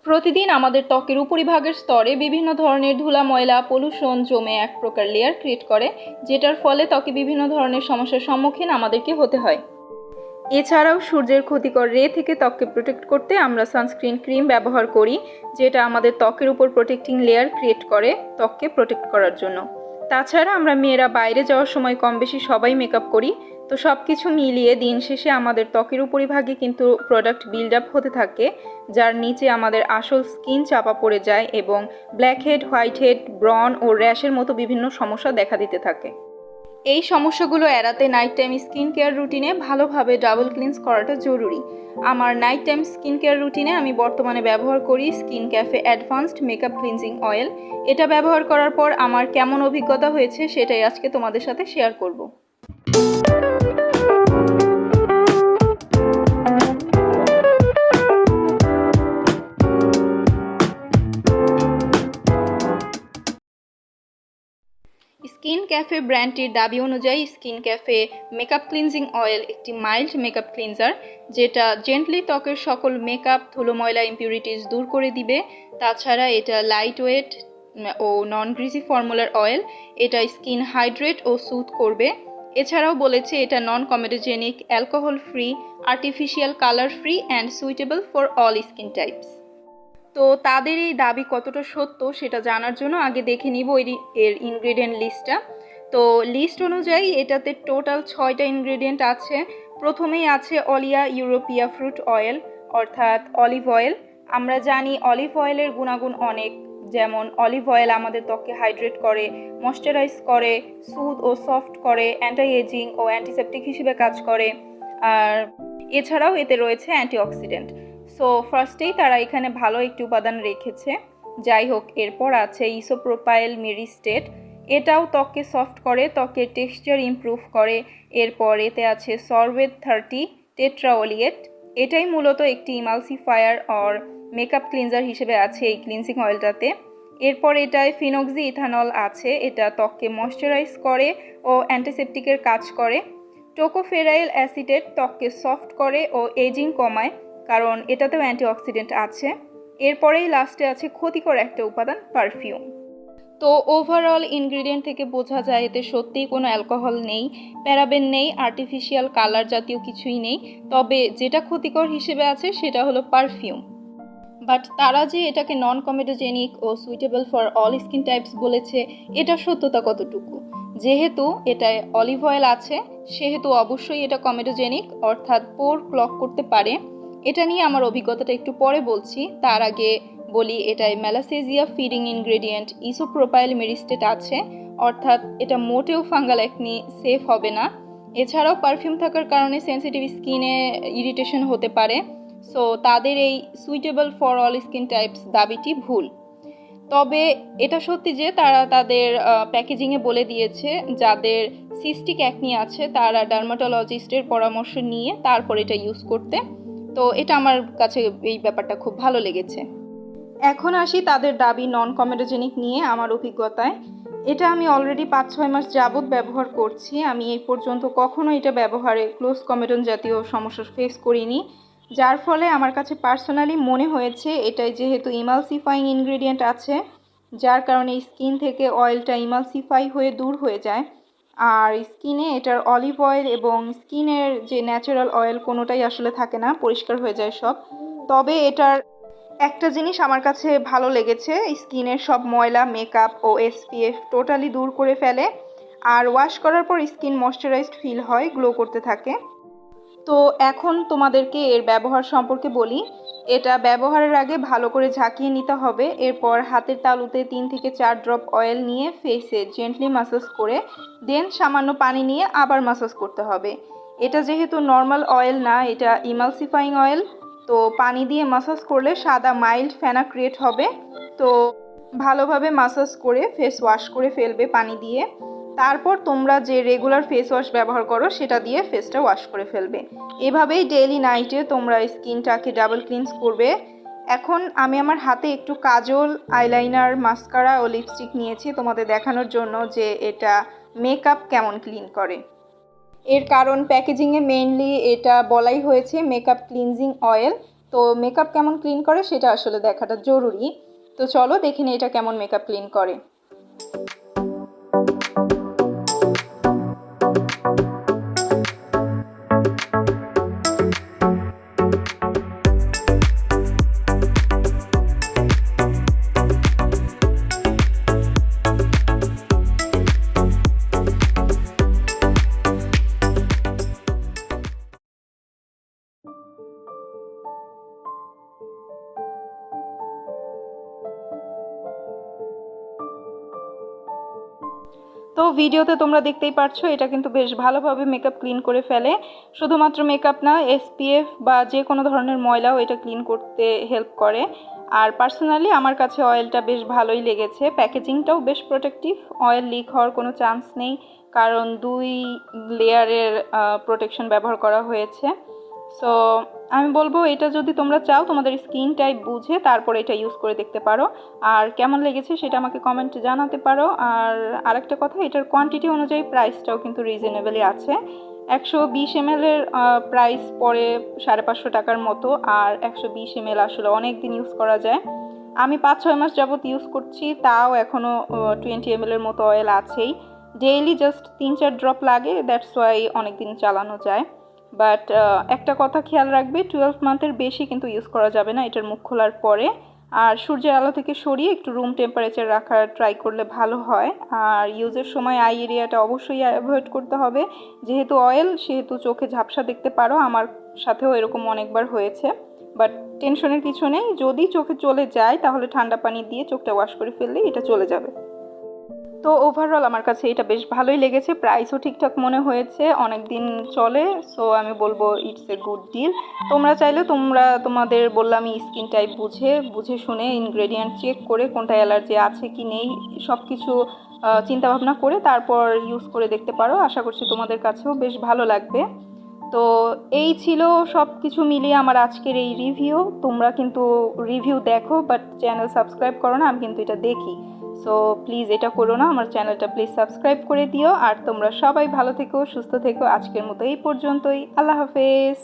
প্রতিদিন আমাদের ত্বকের উপরিভাগের স্তরে বিভিন্ন ধরনের ধুলা ময়লা পলিউশন জমে এক প্রকার লেয়ার ক্রিয়েট করে, যেটার ফলে ত্বকে বিভিন্ন ধরনের সমস্যার সম্মুখীন আমাদেরকে হতে হয়। এছাড়াও সূর্যের ক্ষতিকর রে থেকে ত্বককে প্রোটেক্ট করতে আমরা সানস্ক্রিন ক্রিম ব্যবহার করি, যেটা আমাদের ত্বকের উপর প্রোটেক্টিং লেয়ার ক্রিয়েট করে ত্বককে প্রোটেক্ট করার জন্য। তাছাড়া আমরা মেয়েরা বাইরে যাওয়ার সময় কম বেশি সবাই মেকআপ করি, তো সব কিছু মিলিয়ে দিন শেষে আমাদের ত্বকের উপরিভাগে কিন্তু প্রোডাক্ট বিল্ড আপ হতে থাকে, যার নিচে আমাদের আসল স্কিন চাপা পড়ে যায় এবং ব্ল্যাক হেড, হোয়াইট হেড, ব্রন ও র্যাশের মতো বিভিন্ন সমস্যা দেখা দিতে থাকে। এই সমস্যাগুলো এড়াতে নাইট টাইম স্কিন কেয়ার রুটিনে ভালোভাবে ডাবল ক্লিনস করাটা জরুরি। আমার নাইট টাইম স্কিন কেয়ার রুটিনে আমি বর্তমানে ব্যবহার করি skin cafe advanced makeup cleansing oil. এটা ব্যবহার করার পর আমার কেমন অভিজ্ঞতা হয়েছে সেটাই আজকে তোমাদের সাথে শেয়ার করব। স্কিন ক্যাফে ব্র্যান্ডটির দাবি অনুযায়ী skin cafe makeup cleansing oil একটি মাইল্ড মেকআপ ক্লিনজার, যেটা জেন্টলি ত্বকের সকল মেকআপ ধুলো ময়লা ইম্পিউরিটিস দূর করে দিবে। তাছাড়া এটা লাইট ওয়েট ও নন গ্রিসি ফর্মুলার অয়েল, এটা স্কিন হাইড্রেট ও সুথ করবে। এছাড়াও বলেছে এটা non comedogenic, alcohol free, artificial colour free and suitable for all skin types. তো তাদের এই দাবি কতটা সত্য সেটা জানার জন্য আগে দেখে নিব এর ইনগ্রেডিয়েন্ট লিস্টটা। তো লিস্ট অনুযায়ী এটাতে টোটাল 6টা ইনগ্রেডিয়েন্ট আছে। প্রথমেই আছে অলিয়া ইউরোপিয়া ফ্রুট অয়েল, অর্থাৎ অলিভ অয়েল। আমরা জানি অলিভ অয়েলের গুণাগুণ অনেক, যেমন অলিভ অয়েল আমাদের ত্বককে হাইড্রেট করে, ময়শ্চারাইজ করে, স্মুথ ও সফট করে, অ্যান্টি এজিং ও অ্যান্টিসেপটিক হিসেবে কাজ করে। আর এছাড়াও এতে রয়েছে অ্যান্টিঅক্সিডেন্ট। সো ফার্স্টেই তারা এখানে ভালো একটি উপাদান রেখেছে। যাই হোক, এরপর আছে ইসোপ্রোপাইল মেরিস্টেট, এটাও ত্বককে সফট করে, ত্বকের টেক্সচার ইমপ্রুভ করে। এরপর এতে আছে সরবেট 30 টেট্রাওলিয়েট, এটাই মূলত একটি ইমালসিফায়ার অর মেকআপ ক্লিনজার হিসেবে আছে এই ক্লিনজিং অয়েলটাতে। এরপর এটায় ফিনক্সি ইথানল আছে, এটা ত্বককে ময়শ্চারাইজ করে ও অ্যান্টিসেপটিকের কাজ করে। টোকোফেরাইল অ্যাসিটেট ত্বককে সফট করে ও এজিং কমায়, কারণ এটাতেও অ্যান্টিঅক্সিডেন্ট আছে। এরপরেই লাস্টে আছে ক্ষতিকর একটা উপাদান, পারফিউম। তো ওভারঅল ইনগ্রিডিয়েন্ট থেকে বোঝা যায় এতে সত্যিই কোনো অ্যালকোহল নেই, প্যারাবেন নেই, আর্টিফিশিয়াল কালার জাতীয় কিছুই নেই। তবে যেটা ক্ষতিকর হিসেবে আছে সেটা হলো পারফিউম। বাট তারা যে এটাকে নন কমেডোজেনিক ও suitable for all skin types বলেছে, এটা সত্যতা কতটুকু? যেহেতু এটায় অলিভ অয়েল আছে সেহেতু অবশ্যই এটা কমেডোজেনিক, অর্থাৎ পোর ক্লগ করতে পারে। এটা নিয়ে আমার অভিজ্ঞতাটা একটু পরে বলছি, তার আগে বলি এটায় ম্যালাসেজিয়া ফিডিং ইনগ্রেডিয়েন্ট ইসোপ্রোপাইল মেরিস্টেট আছে, অর্থাৎ এটা মোটেও ফাঙ্গাল অ্যাকনি সেফ হবে না। এছাড়াও পারফিউম থাকার কারণে সেন্সিটিভ স্কিনে ইরিটেশন হতে পারে। সো তাদের এই suitable for all skin types দাবিটি ভুল। তবে এটা সত্যি যে তারা তাদের প্যাকেজিংয়ে বলে দিয়েছে যাদের সিস্টিক অ্যাকনি আছে তারা ডার্মাটোলজিস্টের পরামর্শ নিয়ে তারপর এটা ইউজ করতে। তো এটা আমার কাছে এই ব্যাপারটা খুব ভালো লেগেছে। এখন আসি তাদের দাবি নন কমেডোজেনিক নিয়ে আমার অভিজ্ঞতায়। এটা আমি অলরেডি 5-6 মাস যাবৎ ব্যবহার করছি। আমি এই পর্যন্ত কখনো এটা ব্যবহারে ক্লোজ কমেডন জাতীয় সমস্যা ফেস করিনি, যার ফলে আমার কাছে পার্সোনালি মনে হয়েছে এটাই যেহেতু ইমালসিফাইং ইনগ্রেডিয়েন্ট আছে, যার কারণে স্কিন থেকে অয়েলটা ইমালসিফাই হয়ে দূর হয়ে যায়। আর স্কিনে এটার অলিভ অয়েল এবং স্কিনের যে ন্যাচারাল অয়েল কোনোটাই আসলে থাকে না, পরিষ্কার হয়ে যায় সব। তবে এটার একটা জিনিস আমার কাছে ভালো লেগেছে, স্কিনের সব ময়লা, মেকআপ ও এসপিএফ টোটালি দূর করে ফেলে। আর ওয়াশ করার পর স্কিন ময়শ্চারাইজড ফিল হয়, গ্লো করতে থাকে। তো এখন তোমাদেরকে এর ব্যবহার সম্পর্কে বলি। এটা ব্যবহারের আগে ভালো করে ঝাঁকিয়ে নিতে হবে। এরপর হাতের তালুতে 3 থেকে 4 ড্রপ অয়েল নিয়ে ফেসে জেন্টলি ম্যাসাজ করে দেন সামান্য পানি নিয়ে আবার ম্যাসাজ করতে হবে। এটা যেহেতু নর্মাল অয়েল না, এটা ইমালসিফাইং অয়েল, তো পানি দিয়ে ম্যাসাজ করলে সাদা মাইল্ড ফেনা ক্রিয়েট হবে। তো ভালোভাবে ম্যাসাজ করে ফেস ওয়াশ করে ফেলবে পানি দিয়ে। তারপর তোমরা যে রেগুলার ফেস ওয়াশ ব্যবহার করো সেটা দিয়ে ফেসটা ওয়াশ করে ফেলবে। এভাবেই ডেইলি নাইটে তোমরা স্কিনটাকে ডাবল ক্লিনস করবে। এখন আমি আমার হাতে একটু কাজল, আইলাইনার, মাস্কারা ও লিপস্টিক নিয়েছি তোমাদের দেখানোর জন্য যে এটা মেকআপ কেমন ক্লিন করে। এর কারণ প্যাকেজিংয়ে মেইনলি এটা বলাই হয়েছে মেকআপ ক্লিনজিং অয়েল, তো মেকআপ কেমন ক্লিন করে সেটা আসলে দেখাটা জরুরি। তো চলো দেখে নিই এটা কেমন মেকআপ ক্লিন করে। তো ভিডিওতে তোমরা দেখতেই পারছো এটা কিন্তু বেশ ভালোভাবে মেকআপ ক্লিন করে ফেলে। শুধুমাত্র মেকআপ না, এসপিএফ বা যে কোনো ধরনের ময়লাও এটা ক্লিন করতে হেল্প করে। আর পার্সোনালি আমার কাছে অয়েলটা বেশ ভালোই লেগেছে। প্যাকেজিংটাও বেশ প্রোটেক্টিভ, অয়েল লিক হওয়ার কোনো চান্স নেই, কারণ 2 লেয়ারের প্রোটেকশন ব্যবহার করা হয়েছে। সো আমি বলবো এটা যদি তোমরা চাও তোমাদের স্কিন টাইপ বুঝে তারপর এটা ইউজ করে দেখতে পারো। আর কেমন লেগেছে সেটা আমাকে কমেন্টে জানাতে পারো। আর আরেকটা কথা, এটার কোয়ান্টিটি অনুযায়ী প্রাইসটাও কিন্তু রিজনেবলই আছে। 120 ml এর প্রাইস পড়ে 550 টাকার মতো। আর 120 ml আসলে অনেক দিন ইউজ করা যায়। আমি 5-6 মাস যাবত ইউজ করছি, তাও এখনও 20 ml এর মতো অয়েল আছেই। ডেইলি জাস্ট 3-4 ড্রপ লাগে, দ্যাটস ওয়াই অনেক দিন চালানো যায়। বাট একটা কথা খেয়াল রাখবে, 12 মান্থের বেশি কিন্তু ইউজ করা যাবে না এটার মুখ খোলার পরে। আর সূর্যের আলো থেকে সরিয়ে একটু রুম টেম্পারেচার রাখার ট্রাই করলে ভালো হয়। আর ইউজের সময় আই এরিয়াটা অবশ্যই অ্যাভয়েড করতে হবে। যেহেতু অয়েল সেহেতু চোখে ঝাপসা দেখতে পারো, আমার সাথেও এরকম অনেকবার হয়েছে। বাট টেনশনের কিছু নেই, যদি চোখে চলে যায় তাহলে ঠান্ডা পানি দিয়ে চোখটা ওয়াশ করে ফেললেই এটা চলে যাবে। তো ওভারঅল আমার কাছে এটা বেশ ভালোই লেগেছে, প্রাইসও ঠিকঠাক মনে হয়েছে, অনেক দিন চলে। সো আমি বলবো ইটস এ গুড ডিল। তোমরা চাইলে তোমাদের বললাম স্কিন টাইপ বুঝে শুনে ইনগ্রেডিয়েন্ট চেক করে কোনটা অ্যালার্জি আছে কি নেই সব কিছু চিন্তা ভাবনা করে তারপর ইউজ করে দেখতে পারো। আশা করছি তোমাদের কাছেও বেশ ভালো লাগবে। তো এই ছিল সব কিছু মিলিয়ে আমার আজকের এই রিভিউ। তোমরা কিন্তু রিভিউ দেখো বাট চ্যানেল সাবস্ক্রাইব করো না, আমি কিন্তু এটা দেখি। সো প্লিজ এটা করো না, আমার চ্যানেলটা প্লিজ সাবস্ক্রাইব করে দিও। আর তোমরা সবাই ভালো থেকো, সুস্থ থেকো। আজকের মতো এই পর্যন্তই। আল্লাহ হাফেজ।